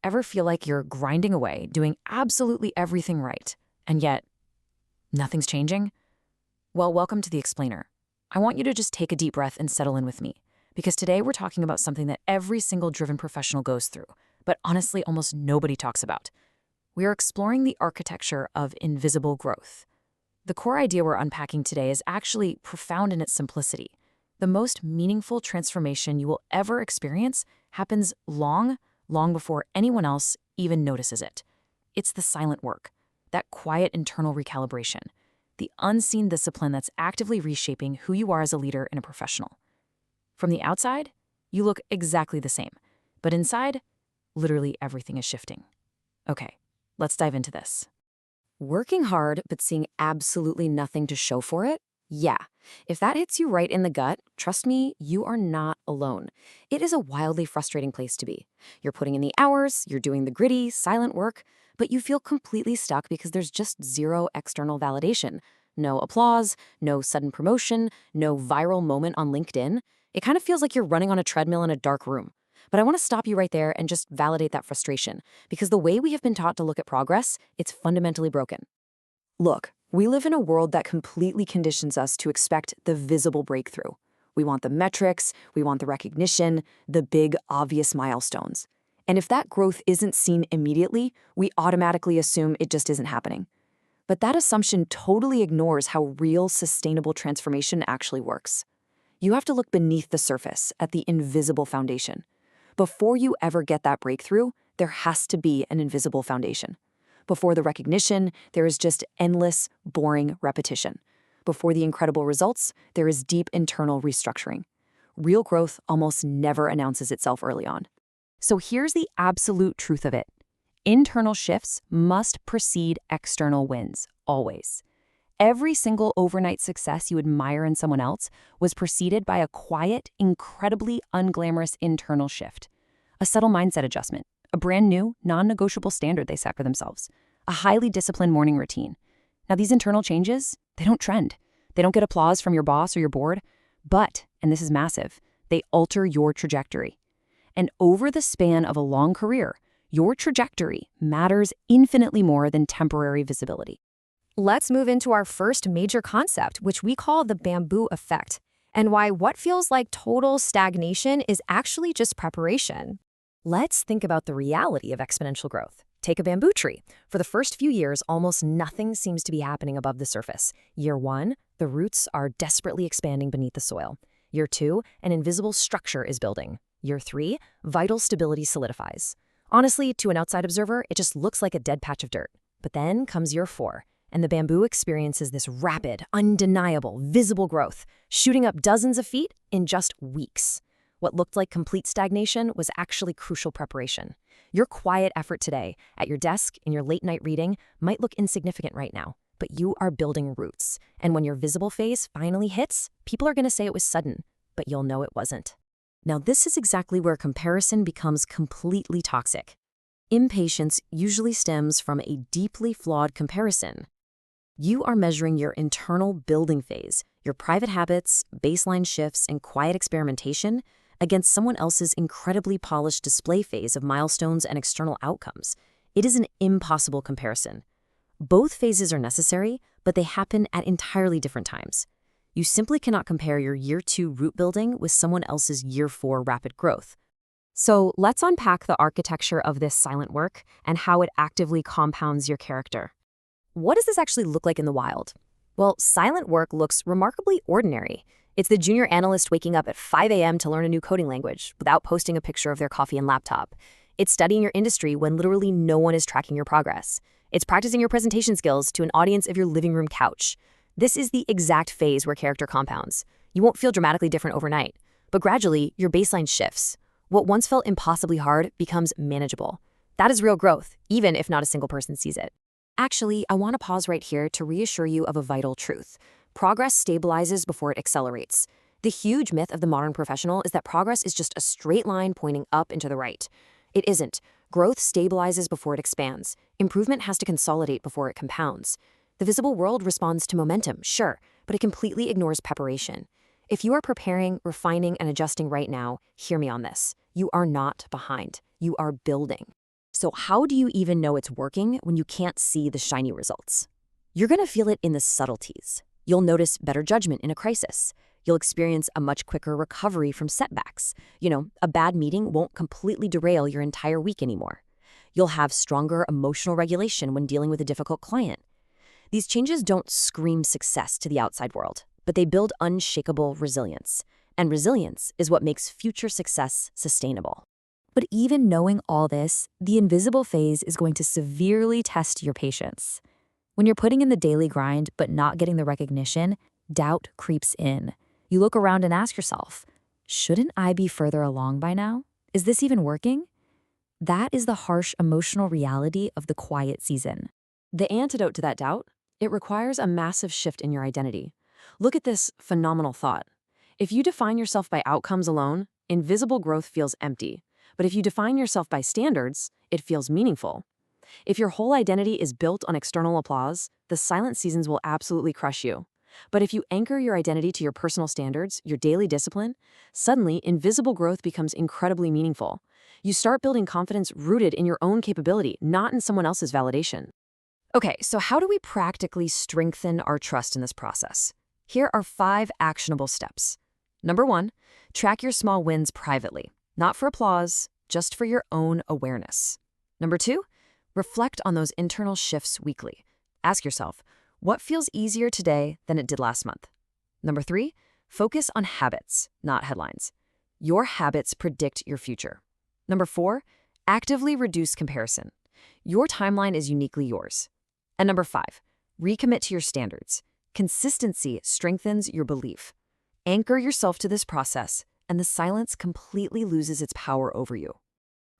Ever feel like you're grinding away, doing absolutely everything right, and yet nothing's changing? Well, welcome to The Explainer. I want you to just take a deep breath and settle in with me, because today we're talking about something that every single driven professional goes through, but honestly almost nobody talks about. We are exploring the architecture of invisible growth. The core idea we're unpacking today is actually profound in its simplicity. The most meaningful transformation you will ever experience happens long before anyone else even notices it. It's the silent work, that quiet internal recalibration, the unseen discipline that's actively reshaping who you are as a leader and a professional. From the outside, you look exactly the same, but inside, literally everything is shifting. Okay, let's dive into this. Working hard but seeing absolutely nothing to show for it? Yeah. If that hits you right in the gut, trust me, you are not alone. It is a wildly frustrating place to be. You're putting in the hours, you're doing the gritty, silent work, but you feel completely stuck because there's just zero external validation. No applause, no sudden promotion, no viral moment on LinkedIn. It kind of feels like you're running on a treadmill in a dark room. But I want to stop you right there and just validate that frustration, because the way we have been taught to look at progress, it's fundamentally broken. Look, we live in a world that completely conditions us to expect the visible breakthrough. We want the metrics, we want the recognition, the big, obvious milestones. And if that growth isn't seen immediately, we automatically assume it just isn't happening. But that assumption totally ignores how real, sustainable transformation actually works. You have to look beneath the surface at the invisible foundation. Before you ever get that breakthrough, there has to be an invisible foundation. Before the recognition, there is just endless, boring repetition. Before the incredible results, there is deep internal restructuring. Real growth almost never announces itself early on. So here's the absolute truth of it. Internal shifts must precede external wins, always. Every single overnight success you admire in someone else was preceded by a quiet, incredibly unglamorous internal shift. A subtle mindset adjustment, a brand new, non-negotiable standard they set for themselves, a highly disciplined morning routine. Now, these internal changes, they don't trend. They don't get applause from your boss or your board, but, and this is massive, they alter your trajectory. And over the span of a long career, your trajectory matters infinitely more than temporary visibility. Let's move into our first major concept, which we call the bamboo effect, and why what feels like total stagnation is actually just preparation. Let's think about the reality of exponential growth. Take a bamboo tree. For the first few years, almost nothing seems to be happening above the surface. Year 1, the roots are desperately expanding beneath the soil. Year 2, an invisible structure is building. Year 3, vital stability solidifies. Honestly, to an outside observer, it just looks like a dead patch of dirt. But then comes year 4, and the bamboo experiences this rapid, undeniable, visible growth, shooting up dozens of feet in just weeks. What looked like complete stagnation was actually crucial preparation. Your quiet effort today, at your desk, in your late-night reading, might look insignificant right now, but you are building roots. And when your visible phase finally hits, people are going to say it was sudden, but you'll know it wasn't. Now, this is exactly where comparison becomes completely toxic. Impatience usually stems from a deeply flawed comparison. You are measuring your internal building phase, your private habits, baseline shifts, and quiet experimentation against someone else's incredibly polished display phase of milestones and external outcomes. It is an impossible comparison. Both phases are necessary, but they happen at entirely different times. You simply cannot compare your year 2 root building with someone else's year 4 rapid growth. So let's unpack the architecture of this silent work and how it actively compounds your character. What does this actually look like in the wild? Well, silent work looks remarkably ordinary. It's the junior analyst waking up at 5 a.m. to learn a new coding language without posting a picture of their coffee and laptop. It's studying your industry when literally no one is tracking your progress. It's practicing your presentation skills to an audience of your living room couch. This is the exact phase where character compounds. You won't feel dramatically different overnight, but gradually your baseline shifts. What once felt impossibly hard becomes manageable. That is real growth, even if not a single person sees it. Actually, I want to pause right here to reassure you of a vital truth. Progress stabilizes before it accelerates. The huge myth of the modern professional is that progress is just a straight line pointing up and to the right. It isn't. Growth stabilizes before it expands. Improvement has to consolidate before it compounds. The visible world responds to momentum, sure, but it completely ignores preparation. If you are preparing, refining, and adjusting right now, hear me on this. You are not behind. You are building. So how do you even know it's working when you can't see the shiny results? You're going to feel it in the subtleties. You'll notice better judgment in a crisis. You'll experience a much quicker recovery from setbacks. A bad meeting won't completely derail your entire week anymore. You'll have stronger emotional regulation when dealing with a difficult client. These changes don't scream success to the outside world, but they build unshakable resilience. And resilience is what makes future success sustainable. But even knowing all this, the invisible phase is going to severely test your patience. When you're putting in the daily grind but not getting the recognition, doubt creeps in. You look around and ask yourself, shouldn't I be further along by now? Is this even working? That is the harsh emotional reality of the quiet season. The antidote to that doubt, it requires a massive shift in your identity. Look at this phenomenal thought. If you define yourself by outcomes alone, invisible growth feels empty. But if you define yourself by standards, it feels meaningful. If your whole identity is built on external applause, the silent seasons will absolutely crush you. But if you anchor your identity to your personal standards, your daily discipline, suddenly invisible growth becomes incredibly meaningful. You start building confidence rooted in your own capability, not in someone else's validation. Okay, so how do we practically strengthen our trust in this process? Here are 5 actionable steps. Number 1, track your small wins privately. Not for applause, just for your own awareness. Number 2, reflect on those internal shifts weekly. Ask yourself, what feels easier today than it did last month? Number 3, focus on habits, not headlines. Your habits predict your future. Number 4, actively reduce comparison. Your timeline is uniquely yours. And number 5, recommit to your standards. Consistency strengthens your belief. Anchor yourself to this process, and the silence completely loses its power over you.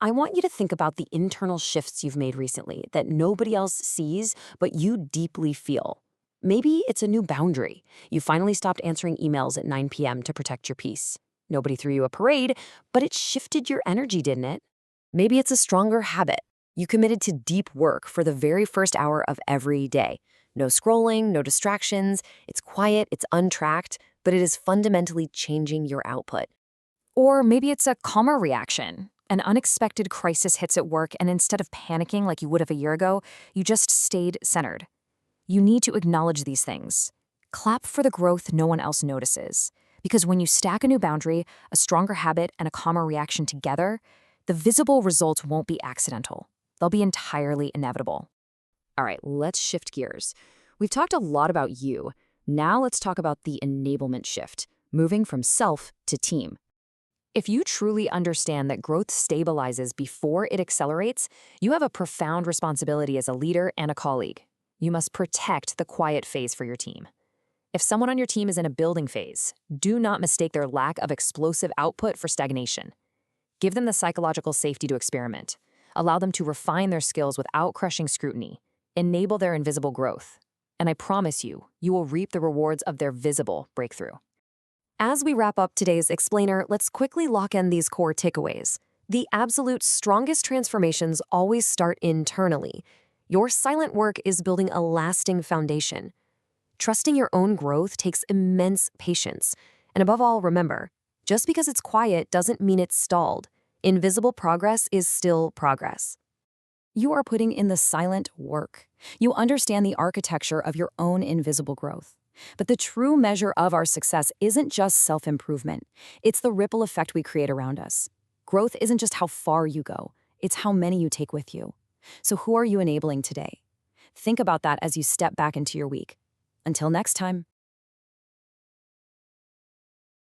I want you to think about the internal shifts you've made recently that nobody else sees, but you deeply feel. Maybe it's a new boundary. You finally stopped answering emails at 9 p.m. to protect your peace. Nobody threw you a parade, but it shifted your energy, didn't it? Maybe it's a stronger habit. You committed to deep work for the very first hour of every day. No scrolling, no distractions. It's quiet, it's untracked, but it is fundamentally changing your output. Or maybe it's a calmer reaction. An unexpected crisis hits at work, and instead of panicking like you would have a year ago, you just stayed centered. You need to acknowledge these things. Clap for the growth no one else notices. Because when you stack a new boundary, a stronger habit, and a calmer reaction together, the visible results won't be accidental. They'll be entirely inevitable. All right, let's shift gears. We've talked a lot about you. Now let's talk about the enablement shift, moving from self to team. If you truly understand that growth stabilizes before it accelerates, you have a profound responsibility as a leader and a colleague. You must protect the quiet phase for your team. If someone on your team is in a building phase, do not mistake their lack of explosive output for stagnation. Give them the psychological safety to experiment. Allow them to refine their skills without crushing scrutiny. Enable their invisible growth. And I promise you, you will reap the rewards of their visible breakthrough. As we wrap up today's explainer, let's quickly lock in these core takeaways. The absolute strongest transformations always start internally. Your silent work is building a lasting foundation. Trusting your own growth takes immense patience. And above all, remember, just because it's quiet doesn't mean it's stalled. Invisible progress is still progress. You are putting in the silent work. You understand the architecture of your own invisible growth. But the true measure of our success isn't just self-improvement. It's the ripple effect we create around us. Growth isn't just how far you go. It's how many you take with you. So who are you enabling today? Think about that as you step back into your week. Until next time.